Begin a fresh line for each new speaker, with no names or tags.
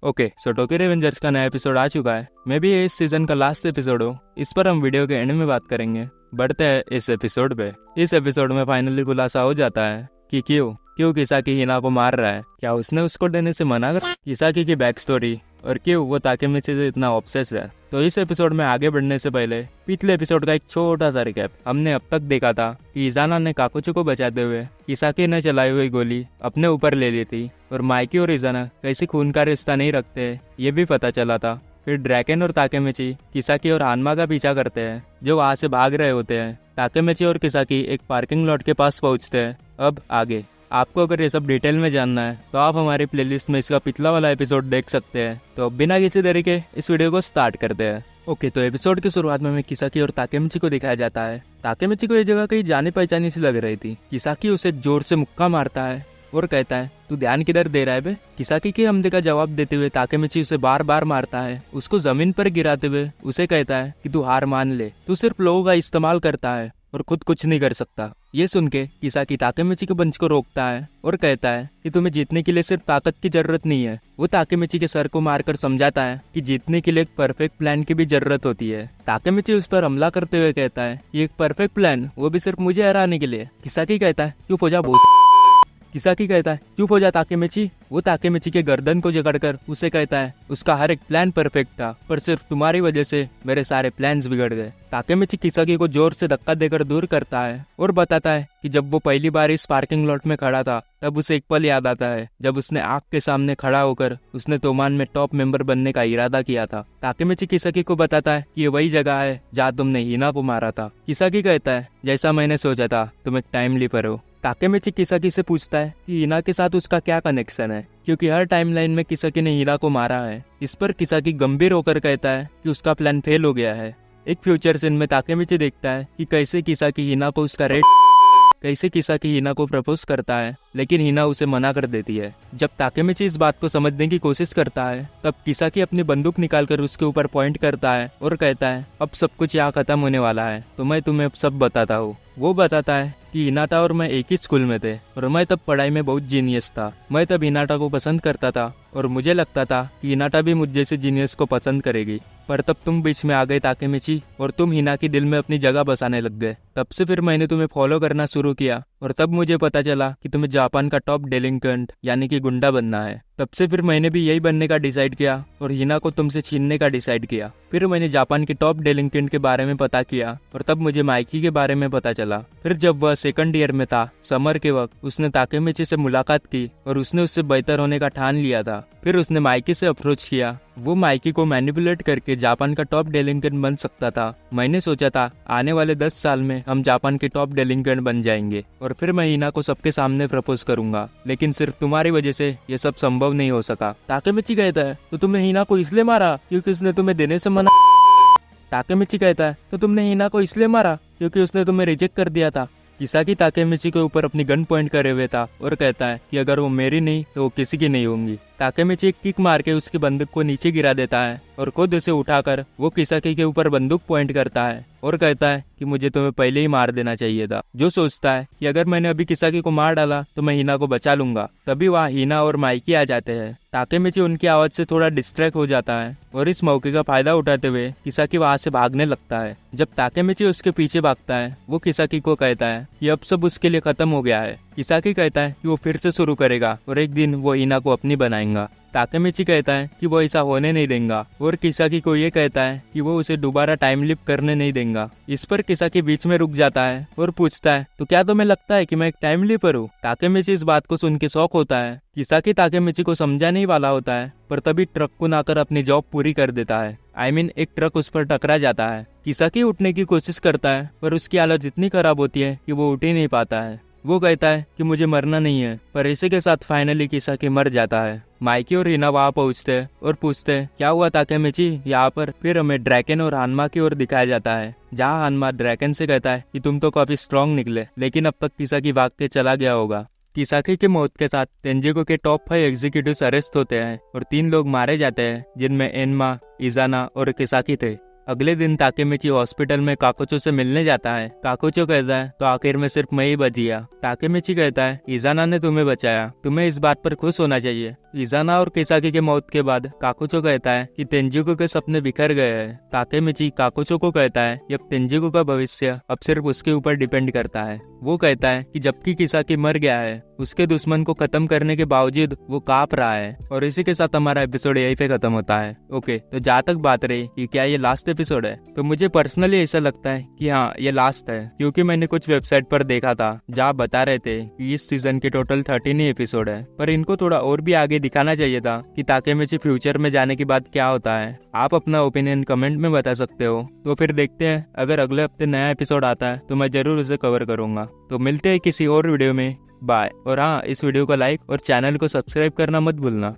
Okay, सो Tokyo Revengers का नया episode आ चुका है। मे भी ये इस सीजन का लास्ट एपिसोड हो। इस पर हम वीडियो के एंड में बात करेंगे। बढ़ते हैं इस एपिसोड पे। इस एपिसोड में फाइनली खुलासा हो जाता है कि क्यों किसाकी हिना को मार रहा है। क्या उसने उसको देने से मना कर? किसाकी की बैक स्टोरी और क्यों वो ताकेमिची से इतना ऑब्सेस है। तो इस एपिसोड में आगे बढ़ने से पहले पिछले एपिसोड का एक छोटा सा रिकैप। हमने अब तक देखा था कि इजाना ने काकुचो को बचाते हुए किसाकी ने चलाई हुई गोली अपने ऊपर ले ली थी और माइकी और इजाना कैसे खून का रिश्ता नहीं रखते ये भी पता चला था। फिर ड्रैकेन और ताकेमिची किसाकी और हानमा का पीछा करते हैं जो वहाँ से भाग रहे होते हैं। ताकेमिची और किसाकी एक पार्किंग लॉट के पास पहुँचते हैं। अब आगे आपको अगर ये सब डिटेल में जानना है तो आप हमारी प्लेलिस्ट में इसका पिछला वाला एपिसोड देख सकते हैं। तो बिना किसी देरी के इस वीडियो को स्टार्ट करते हैं। ओके, तो एपिसोड की शुरुआत में हमें किसाकी और ताकेमिची को दिखाया जाता है। ताकेमिची को ये जगह कहीं जानी पहचानी सी लग रही थी। किसाकी उसे जोर से मुक्का मारता है और कहता है तू ध्यान किधर दे रहा है बे। किसाकी के हमले का जवाब देते हुए ताकेमिची उसे बार बार मारता है। उसको जमीन पर गिराते हुए उसे कहता है कि तू हार मान ले, तू सिर्फ लोगों का इस्तेमाल करता है और खुद कुछ नहीं कर सकता। ये सुन के किसाकी ताकेमिची के पंच को रोकता है और कहता है कि तुम्हें जीतने के लिए सिर्फ ताकत की जरूरत नहीं है। वो ताकेमिची के सर को मारकर समझाता है कि जीतने के लिए एक परफेक्ट प्लान की भी जरूरत होती है। ताकेमिची उस पर हमला करते हुए कहता है ये एक परफेक्ट प्लान, वो भी सिर्फ मुझे हराने के लिए। किसाकी कहता है चुप हो जा बोस। किसाकी कहता है चुप हो जा ताकेमिची। वो ताकेमिची के गर्दन को जकड़कर उसे कहता है उसका हर एक प्लान परफेक्ट था पर सिर्फ तुम्हारी वजह से मेरे सारे प्लान्स बिगड़ गए। ताकेमिची किसाकी को जोर से धक्का देकर दूर करता है और बताता है कि जब वो पहली बार इस पार्किंग लॉट में खड़ा था तब उसे एक पल याद आता है जब उसने आग के सामने खड़ा होकर उसने तोमान में टॉप मेंबर बनने का इरादा किया था। ताकेमिची किसाकी को बताता है कि ये वही जगह है जहाँ तुमने हिना को मारा था। किसाकी कहता है जैसा मैंने सोचा था तुम एक टाइम लीपर हो। ताकेमिची किसाकी से पूछता है कि हिना के साथ उसका क्या कनेक्शन है क्योंकि हर टाइमलाइन में किसाकी ने हिना को मारा है। इस पर किसाकी गंभीर होकर कहता है कि उसका प्लान फेल हो गया है। एक फ्यूचर सीन में ताकेमिची देखता है कि कैसे किसाकी हिना को उसका कैसे किसाकी हिना को प्रपोज करता है लेकिन हिना उसे मना कर देती है। जब ताकेमिची इस बात को समझने की कोशिश करता है तब किसाकी अपनी बंदूक निकालकर उसके ऊपर पॉइंट करता है और कहता है अब सब कुछ यहाँ खत्म होने वाला है तो मैं तुम्हें अब सब बताता हूँ। वो बताता है कि हिनाटा और मैं एक ही स्कूल में थे और मैं तब पढ़ाई में बहुत जीनियस था। मैं तब हिनाटा को पसंद करता था और मुझे लगता था कि हिनाटा भी मुझ जैसे जीनियस को पसंद करेगी, पर तब तुम बीच में आ गए ताकेमिची और तुम हिना के दिल में अपनी जगह बसाने लग गए। तब से फिर मैंने तुम्हें फॉलो करना शुरू किया और तब मुझे पता चला कि तुम्हें जापान का टॉप डेलिंक्वेंट यानी कि गुंडा बनना है। तब से फिर मैंने भी यही बनने का डिसाइड किया और हिना को तुमसे छीनने का डिसाइड किया। फिर मैंने जापान के टॉप डेलिंक्वेंट के बारे में पता किया और तब मुझे माइकी के बारे में पता चला। फिर जब वह सेकंड ईयर में था समर के वक्त उसने ताकेमिची से मुलाकात की और उसने उससे बेहतर होने का ठान लिया था। फिर उसने माइकी से अप्रोच किया। वो माइकी को मैनिपुलेट करके जापान का टॉप डेलिंक्वेंट बन सकता था। मैंने सोचा था आने वाले 10 साल में हम जापान के टॉप डेलिंक्वेंट बन जाएंगे और फिर मैं हिना को सबके सामने प्रपोज करूंगा, लेकिन सिर्फ तुम्हारी वजह से ये सब संभव नहीं हो सका। ताकेमिची कहता है तो तुमने हिना को इसलिए मारा क्योंकि उसने तुम्हें देने से मना। ताकेमिची कहता है तो तुमने हिना को इसलिए मारा क्योंकि उसने तुम्हें रिजेक्ट कर दिया था। किसाकी ताकेमिची के ऊपर अपनी गन पॉइंट करे हुए था और कहता है कि अगर वो मेरी नहीं तो वो किसी की नहीं होंगी। ताकेमिची एक किक मार के उसकी बंदूक को नीचे गिरा देता है और खुद उसे उठाकर वो किसाकी के ऊपर बंदूक पॉइंट करता है और कहता है कि मुझे तुम्हें पहले ही मार देना चाहिए था। जो सोचता है कि अगर मैंने अभी किसाकी को मार डाला तो मैं हिना को बचा लूंगा। तभी वहाँ हिना और माइकी आ जाते हैं। ताकेमिची उनकी आवाज से थोड़ा डिस्ट्रैक्ट हो जाता है और इस मौके का फायदा उठाते हुए किसाकी वहाँ से भागने लगता है। जब ताकेमिची उसके पीछे भागता है वो किसाकी को कहता है कि अब सब उसके लिए खत्म हो गया है। किसाकी कहता है कि वो फिर से शुरू करेगा और एक दिन वो हिना को अपनी बनाएगा। ताकेमिची कहता है कि वो ऐसा होने नहीं देगा और किसाकी को ये कहता है कि वो उसे दोबारा टाइम लिप करने नहीं देगा। इस पर किसाकी बीच में रुक जाता है और पूछता है तो क्या तुम्हें लगता है कि मैं एक टाइम लिपर हूँ? ताकेमिची इस बात को सुन के शॉक होता है। किसाकी ताकेमिची को समझाने ही वाला होता है पर तभी ट्रक को नाकर अपनी जॉब पूरी कर देता है। एक ट्रक उस पर टकरा जाता है। किसाकी उठने की कोशिश करता है पर उसकी हालत इतनी खराब होती है कि वो उठ ही नहीं पाता है। वो कहता है कि मुझे मरना नहीं है पर इसी के साथ फाइनली किसाकी मर जाता है। माइकी और हिना वहाँ पहुँचते हैं और पूछते हैं क्या हुआ ताकेमिची यहाँ पर। फिर हमें ड्रैकेन और हानमा की ओर दिखाया जाता है जहाँ हानमा ड्रैकेन से कहता है कि तुम तो काफी स्ट्रांग निकले लेकिन अब तक किसाकी भाग के चला गया होगा। किसाकी की मौत के साथ तेंजिको के टॉप 5 एग्जीक्यूटिव्स अरेस्ट होते हैं और 3 लोग मारे जाते हैं जिनमें एन्मा, इजाना और किसाकी थे। अगले दिन ताकेमिची हॉस्पिटल में काकुचो से मिलने जाता है। काकुचो कहता है तो आखिर में सिर्फ मैं ही बच गया। ताकेमिची कहता है इजाना ने तुम्हें बचाया, तुम्हें इस बात पर खुश होना चाहिए। इजाना और किसाकी के मौत के बाद काकुचो कहता है कि तेंजिको के सपने बिखर गए हैं। ताकेमिची काकुचो को कहता है कि अब तेंजिको का भविष्य अब सिर्फ उसके ऊपर डिपेंड करता है। वो कहता है कि जबकि किसाकी मर गया है, उसके दुश्मन को खत्म करने के बावजूद वो कांप रहा है। और इसी के साथ हमारा एपिसोड यहीं पे खत्म होता है। ओके, तो जहाँ तक बात रही कि क्या ये लास्ट एपिसोड है, तो मुझे पर्सनली ऐसा लगता है कि हाँ, ये लास्ट है, क्योंकि मैंने कुछ वेबसाइट पर देखा था जहाँ बता रहे थे कि इस सीजन के टोटल 13 ही एपिसोड है। पर इनको थोड़ा और भी आगे दिखाना चाहिए था कि ताकेमिची फ्यूचर में जाने के बाद क्या होता है। आप अपना ओपिनियन कमेंट में बता सकते हो। तो फिर देखते हैं, अगर अगले हफ्ते नया एपिसोड आता है तो मैं जरूर उसे कवर करूंगा। तो मिलते हैं किसी और वीडियो में। बाय। और हाँ, इस वीडियो को लाइक और चैनल को सब्सक्राइब करना मत भूलना।